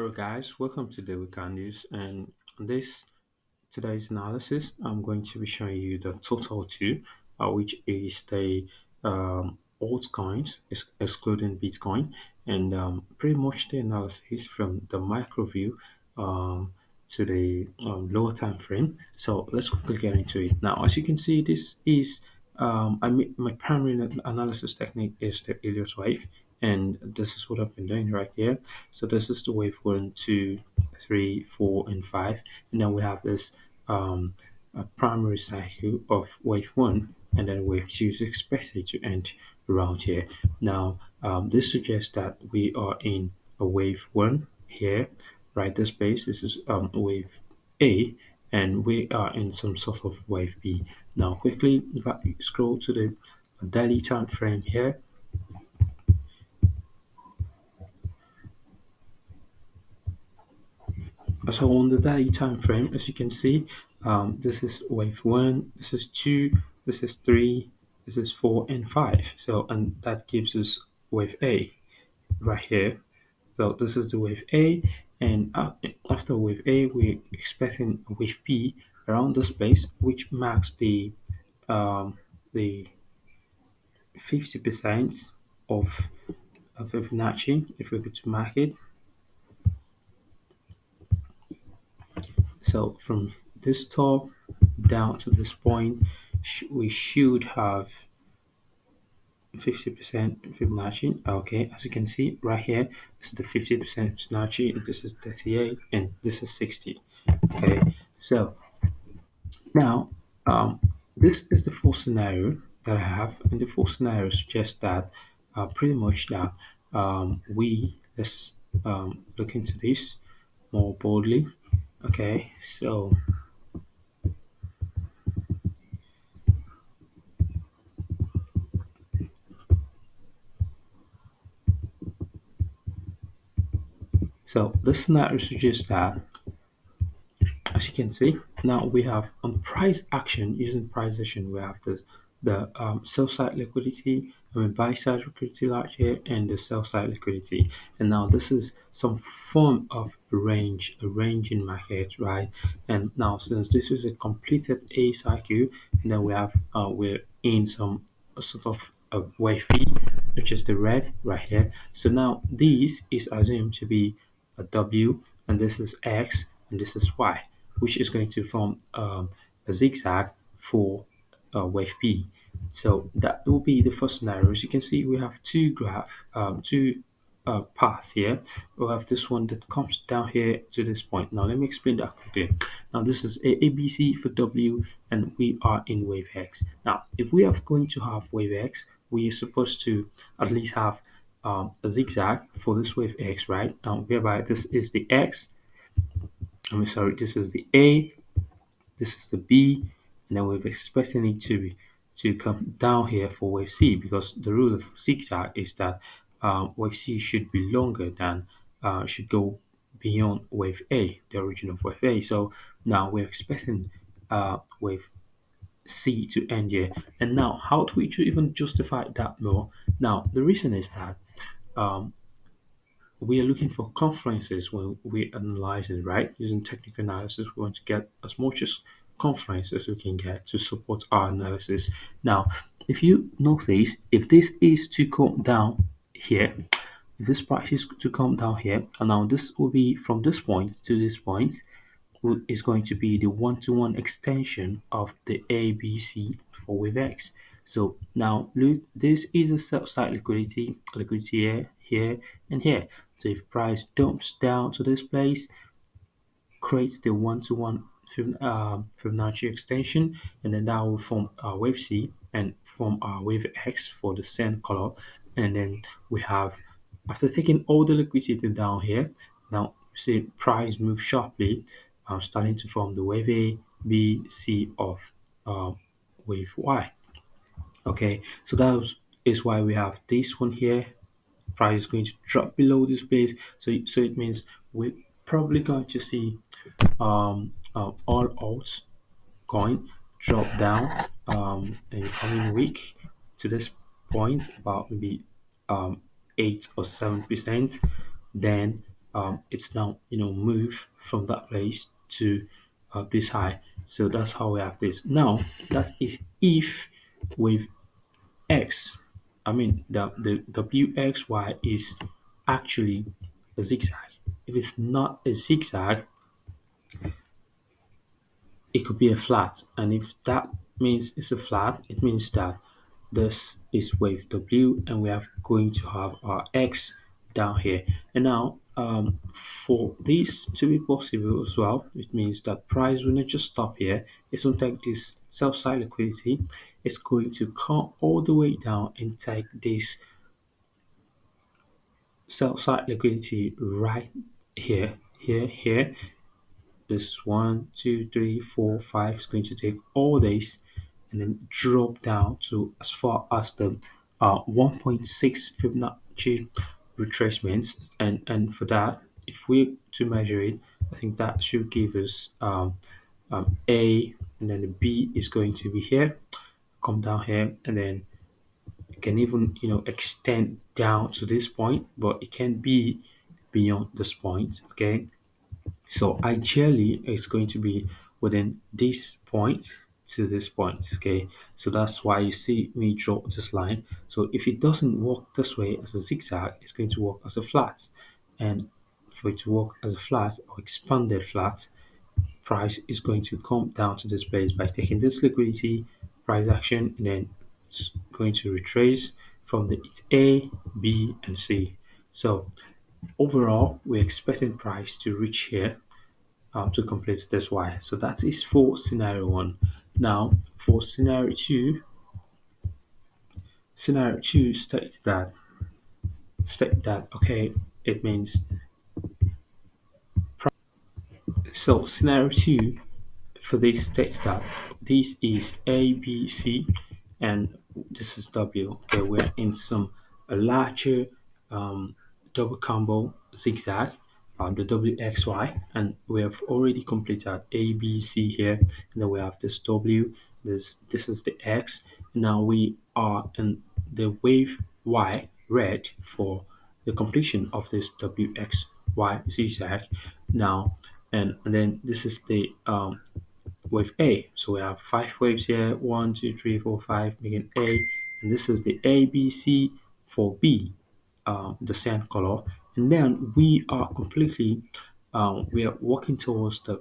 Hello guys, welcome to the Weekend News, and on this today's analysis I'm going to be showing you the total two, which is the altcoins excluding Bitcoin, and pretty much the analysis from the micro view to the lower time frame. So let's quickly get into it. Now, as you can see, this is my primary analysis technique is the Elliott wave, and this is what I've been doing right here. So this is the wave 1, 2, 3, 4, and 5, and then we have this a primary cycle of wave 1, and then wave 2 is expected to end around here. Now, this suggests that we are in a wave 1 here, right? This base, this is wave A, and we are in some sort of wave B. Now, quickly, if I scroll to the daily time frame here, so on the daily time frame, as you can see, this is wave 1, this is 2, this is 3, this is 4, and 5. So, and that gives us wave A right here. So this is the wave A, and after wave A, we're expecting wave B around this place, which marks the 50% of Fibonacci. If we go to market, so from this top down to this point, we should have 50% Fibonacci. Okay, as you can see right here, this is the 50% Fibonacci, this is 38, and this is 60. Okay, so now, this is the full scenario that I have, and the full scenario suggests that pretty much that let's look into this more boldly. Okay, so this scenario suggests that, as you can see, now we have on price action, using price action, we have the sell side liquidity, buy side liquidity right here, and the sell side liquidity. And now this is some form of a range in market, right? And now since this is a completed A cycle, and then we're in some sort of a wave B, which is the red right here. So now this is assumed to be a W, and this is X, and this is Y, which is going to form a zigzag for wave B. So that will be the first scenario. As you can see, we have two paths here. We have this one that comes down here to this point. Now let me explain that quickly. Now this is ABC for W, and we are in wave X. Now if we are going to have wave X, we are supposed to at least have a zigzag for this wave X, right? Whereby this is the X. I'm sorry, this is the A, this is the B, and then we're expecting it to come down here for wave C, because the rule of zigzag is that wave C should be longer than should go beyond wave A, the origin of wave A. So now we're expecting wave C to end here. And now, how do we even justify that more? Now, the reason is that um, we are looking for conferences when we analyze it, right? Using technical analysis, we want to get as much as conference as we can get to support our analysis. Now, if you notice, if this is to come down here, if this price is to come down here, and now this will be from this point to this point, is going to be the one-to-one extension of the ABC for wave X. So now look, this is a sell side liquidity here, here, and here. So if price dumps down to this place, creates the one-to-one Fibonacci extension, and then that will form our wave C and form our wave X for the same color. And then we have, after taking all the liquidity down here, now see price move sharply, starting to form the wave A, B, C of um, wave Y. Okay, so is why we have this one here. Price is going to drop below this place, so it means we're probably going to see all alts coin drop down in the coming week to this point, about maybe 8 or 7%. Then it's now moved from that place to this high. So that's how we have this. Now that is if with X, I mean the WXY is actually a zigzag. If it's not a zigzag, it could be a flat. And if that means it's a flat, it means that this is wave W and we are going to have our X down here. And now for this to be possible as well, it means that price will not just stop here. It's going to take this sell side liquidity. It's going to come all the way down and take this sell side liquidity right here, here. This is 1, 2, 3, 4, 5. It's going to take all this and then drop down to as far as the 1.6 Fibonacci retracements. And for that, if we to measure it, I think that should give us A, and then the B is going to be here, come down here, and then it can even extend down to this point, but it can be beyond this point. Okay, so ideally, it's going to be within this point to this point. Okay, so that's why you see me draw this line. So if it doesn't work this way as a zigzag, it's going to work as a flat. And for it to work as a flat or expanded flat, price is going to come down to this place by taking this liquidity, price action, and then it's going to retrace from the it's A, B, and C. So overall, we're expecting price to reach here to complete this Y. So that is for scenario one. Now for scenario two state that okay, it means so scenario two for this states that this is A, B, C, and this is W. Okay, we're in some a larger double combo zigzag, the WXY, and we have already completed A, B, C here, and then we have this W. This is the X. Now we are in the wave Y red for the completion of this WXY zigzag. Now and then this is the wave A. So we have five waves here, 1, 2, 3, 4, 5, making A, and this is the A, B, C for B, the sand color. And then we are working towards the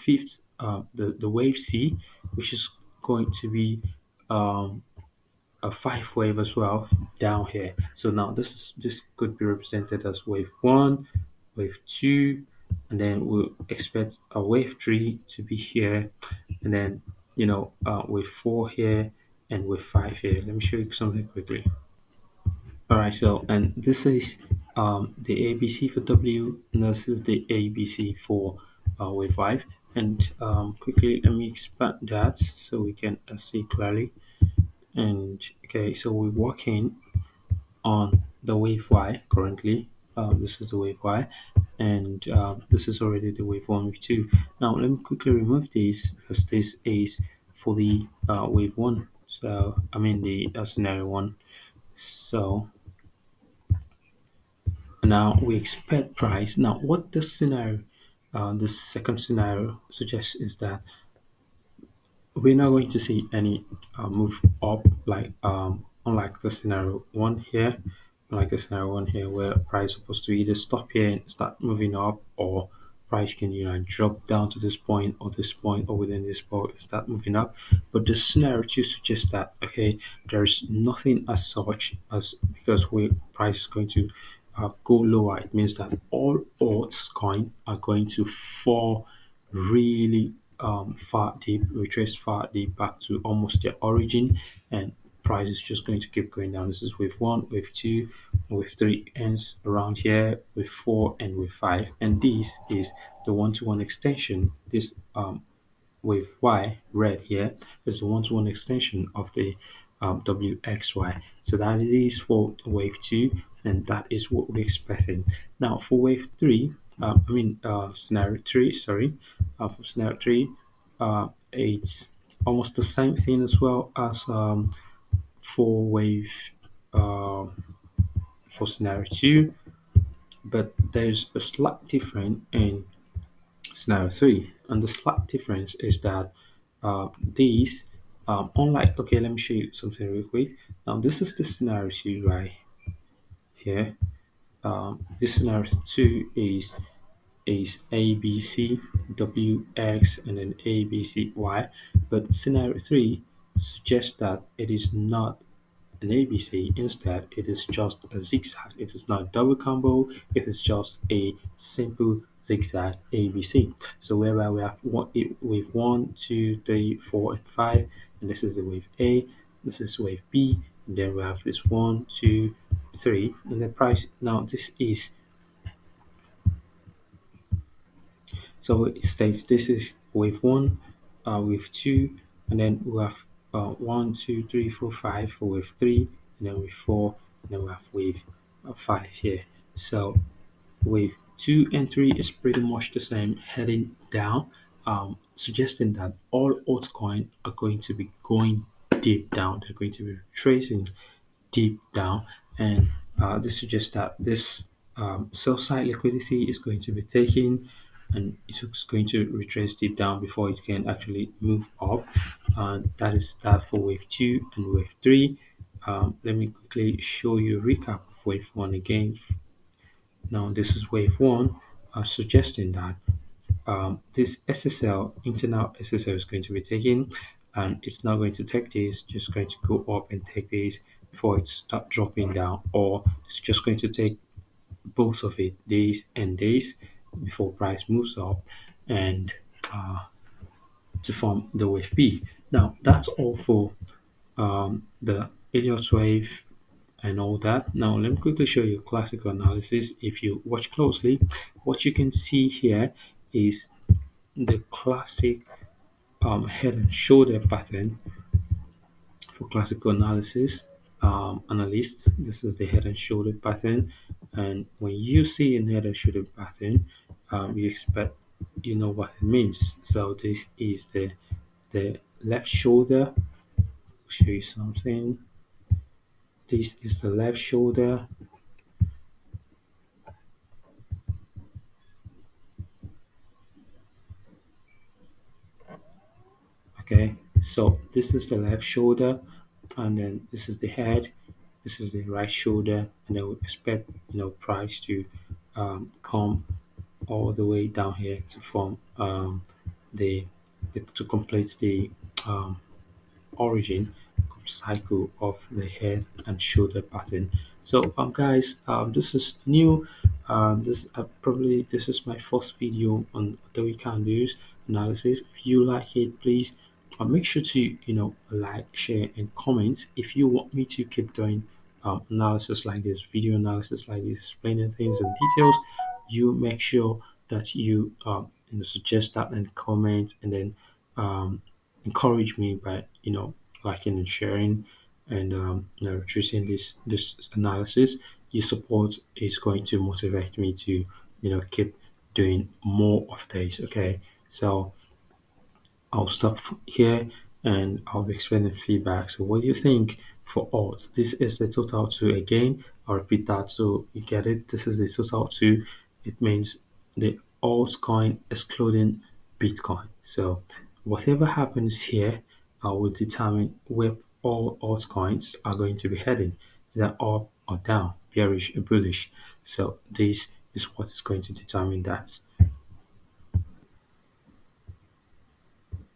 fifth, the wave C, which is going to be um, a five wave as well down here. So now this could be represented as wave one, wave two, and then we'll expect a wave three to be here, and then wave four here and wave five here. Let me show you something quickly. All right, so and this is the ABC for W, and this is the ABC for wave five. And quickly, let me expand that so we can see clearly. And okay, so we're working on the wave Y currently. This is the wave Y, and this is already the wave one, wave two. Now let me quickly remove this because this is for the wave one. So I mean the scenario one. So now we expect price. Now what this scenario, this second scenario suggests is that we're not going to see any move up like unlike the scenario one here, unlike the scenario one here where price is supposed to either stop here and start moving up, or price can drop down to this point or this point or within this point and start moving up. But the scenario two suggests that okay, there's nothing as such as because we price is going to go lower. It means that all altcoins are going to fall really far deep, retrace far deep back to almost their origin, and price is just going to keep going down. This is wave one, wave two, wave three ends around here, wave four, and wave five, and this is the one-to-one extension. This wave Y red here is the one-to-one extension of the WXY. So that is for wave two, and that is what we're expecting. Now for wave three, scenario three, sorry, for scenario three, it's almost the same thing as well as for wave uh, for scenario two, but there's a slight difference in scenario three, and the slight difference is that these, unlike, okay, let me show you something real quick. Now, this is the scenario two right here. This scenario two is A, B, C, W, X, and then A, B, C, Y. But scenario three suggests that it is not an ABC. Instead, it is just a zigzag. It is not a double combo. It is just a simple zigzag ABC. So whereby we have wave one, two, three, four, and five, and this is the wave A. This is wave B, and then we have this one, two, three, and the price. Now this is, so it states this is wave one, wave two, and then we have one, two, three, four, five for wave three, and then wave four, and then we have wave five here. So wave two and three is pretty much the same, heading down, suggesting that all altcoins are going to be going deep down. They're going to be tracing deep down, and this suggests that this sell side liquidity is going to be taken, and it's going to retrace deep down before it can actually move up. And that is that for wave two and wave three. Let me quickly show you a recap of wave one again. Now this is wave one, suggesting that this SSL, internal SSL, is going to be taken, and it's not going to take this, just going to go up and take this before it start dropping down, or it's just going to take both of it, this and this, before price moves up and uh, to form the wave B. Now that's all for the Elliott wave and all that. Now let me quickly show you classical analysis. If you watch closely, what you can see here is the classic head and shoulder pattern for classical analysis. Analyst, this is the head and shoulder pattern, and when you see a head and shoulder pattern, you expect, you know what it means. So this is the left shoulder. I'll show you something. This is the left shoulder. Okay, so this is the left shoulder, and then this is the head. This is the right shoulder, and then we expect, price to come all the way down here to form the, to complete the um, origin cycle of the head and shoulder pattern. So guys, this is new. This is my first video on the weekend news analysis. If you like it, please make sure to like, share, and comment. If you want me to keep doing analysis like this, video analysis like this, explaining things in details, you make sure that you suggest that and comment, and then um, encourage me by liking and sharing, and choosing this analysis. Your support is going to motivate me to keep doing more of this. Okay, so I'll stop here, and I'll be explaining feedback. So what do you think for odds? This is the total two again. I'll repeat that so you get it. This is the total two. It means the altcoin excluding Bitcoin. So whatever happens here, I will determine where all altcoins are going to be heading, either up or down, bearish or bullish. So this is what is going to determine that.